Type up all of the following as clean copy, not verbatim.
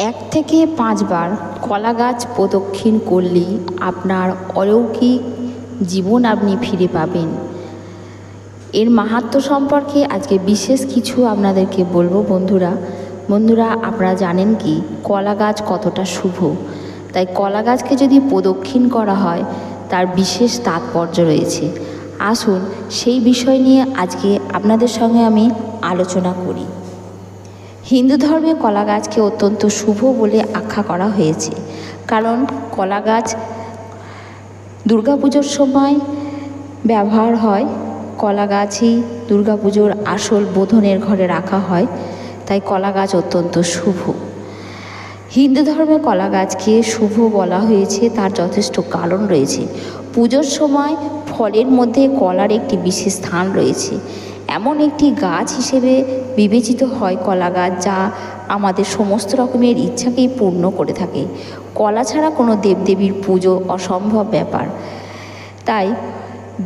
1 থেকে 5 বার কলা গাছ প্রদক্ষিণ করলেই আপনার অলৌকিক জীবন আপনি ফিরে পাবেন। এর মাহাত্ম্য সম্পর্কে আজকে বিশেষ কিছু আপনাদেরকে বলবো। বন্ধুরা আপনারা জানেন কি কলা গাছ কতটা শুভ? তাই কলা গাছকে যদি প্রদক্ষিণ করা হয় তার বিশেষ তাৎপর্য রয়েছে। আসুন সেই বিষয় নিয়ে আজকে আপনাদের সঙ্গে আমি আলোচনা করি। হিন্দু ধর্মে কলা গাছকে অত্যন্ত শুভ বলে আখ্যা করা হয়েছে, কারণ কলা গাছ দুর্গাপুজোর সময় ব্যবহার হয়। কলা গাছই দুর্গাপুজোর আসল বোধনের ঘরে রাখা হয়, তাই কলা গাছ অত্যন্ত শুভ। হিন্দু ধর্মে কলা গাছকে শুভ বলা হয়েছে, তার যথেষ্ট কারণ রয়েছে। পুজোর সময় ফলের মধ্যে কলার একটি বিশেষ স্থান রয়েছে। এমন একটি গাছ হিসেবে বিবেচিত হয় কলা গাছ, যা আমাদের সমস্ত রকমের ইচ্ছাকেই পূর্ণ করে থাকে। কলা ছাড়া কোনো দেবদেবীর পুজো অসম্ভব ব্যাপার। তাই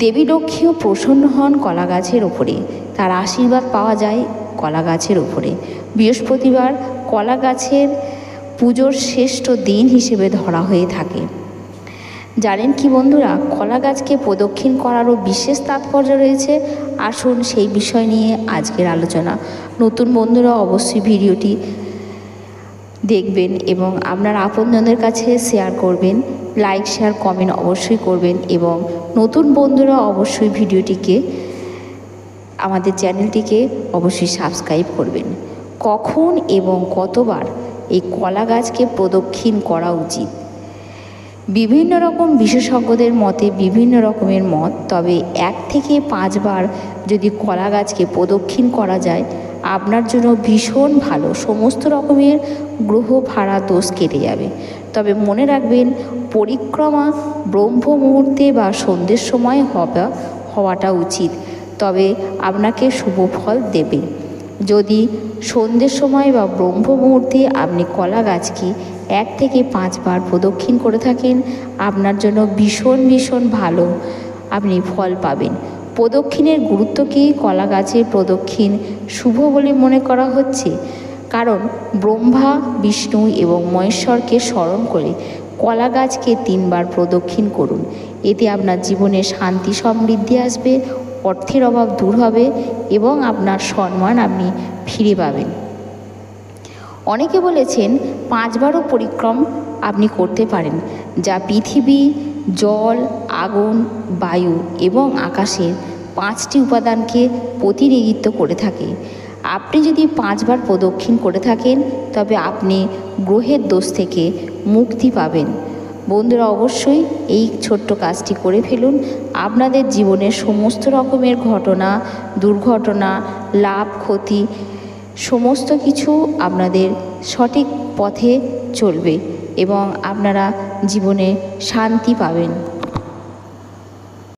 দেবী লক্ষ্মীও প্রসন্ন হন কলা গাছের ওপরে, তার আশীর্বাদ পাওয়া যায় কলা গাছের ওপরে। বৃহস্পতিবার কলা গাছের পুজোর শ্রেষ্ঠ দিন হিসেবে ধরা হয়ে থাকে। জানেন কি বন্ধুরা, কলা গাছকে প্রদক্ষিণ করারও বিশেষ তাৎপর্য রয়েছে। আসুন সেই বিষয় নিয়ে আজকের আলোচনা। নতুন বন্ধুরা অবশ্যই ভিডিওটি দেখবেন এবং আপনার আপনজনদের কাছে শেয়ার করবেন। লাইক, শেয়ার, কমেন্ট অবশ্যই করবেন এবং নতুন বন্ধুরা অবশ্যই ভিডিওটিকে, আমাদের চ্যানেলটিকে অবশ্যই সাবস্ক্রাইব করবেন। কখন এবং কতবার এই কলা গাছকে প্রদক্ষিণ করা উচিত? বিভিন্ন রকম বিশেষজ্ঞদের মতে বিভিন্ন রকমের মত, তবে 1 থেকে 5 বার যদি কলা গাছকে প্রদক্ষিণ করা যায় আপনার জন্য ভীষণ ভালো। সমস্ত রকমের গ্রহ ভাড়া দোষ কেটে যাবে। তবে মনে রাখবেন, পরিক্রমা ব্রহ্ম মুহূর্তে বা সন্ধ্যের সময় হওয়াটা উচিত, তবে আপনাকে শুভ ফল দেবে। যদি সন্ধ্যের সময় বা ব্রহ্ম মুহূর্তে আপনি কলা গাছকে 1 থেকে 5 বার প্রদক্ষিণ করে থাকেন, আপনার জন্য ভীষণ ভালো আপনি ফল পাবেন। প্রদক্ষিণের গুরুত্ব কি? কলা গাছের প্রদক্ষিণ শুভ বলে মনে করা হচ্ছে, কারণ ব্রহ্মা, বিষ্ণু এবং মহেশ্বরকে স্মরণ করে কলা গাছকে 3 বার প্রদক্ষিণ করুন। এতে আপনার জীবনে শান্তি সমৃদ্ধি আসবে, অর্থের অভাব দূর হবে এবং আপনার সম্মান আপনি ফিরে পাবেন। অনেকে বলেছেন 5 বারও পরিক্রম আপনি করতে পারেন, যা পৃথিবী, জল, আগুন, বায়ু এবং আকাশের 5টি উপাদানকে প্রতিনিধিত্ব করে থাকে। আপনি যদি 5 বার প্রদক্ষিণ করে থাকেন তবে আপনি গ্রহের দোষ থেকে মুক্তি পাবেন। বন্ধুরা অবশ্যই এই ছোট্ট কাজটি করে ফেলুন। আপনাদের জীবনের সমস্ত রকমের ঘটনা, দুর্ঘটনা, লাভ, ক্ষতি সমস্ত কিছু আপনাদের সঠিক পথে চলবে এবং আপনারা জীবনে শান্তি পাবেন।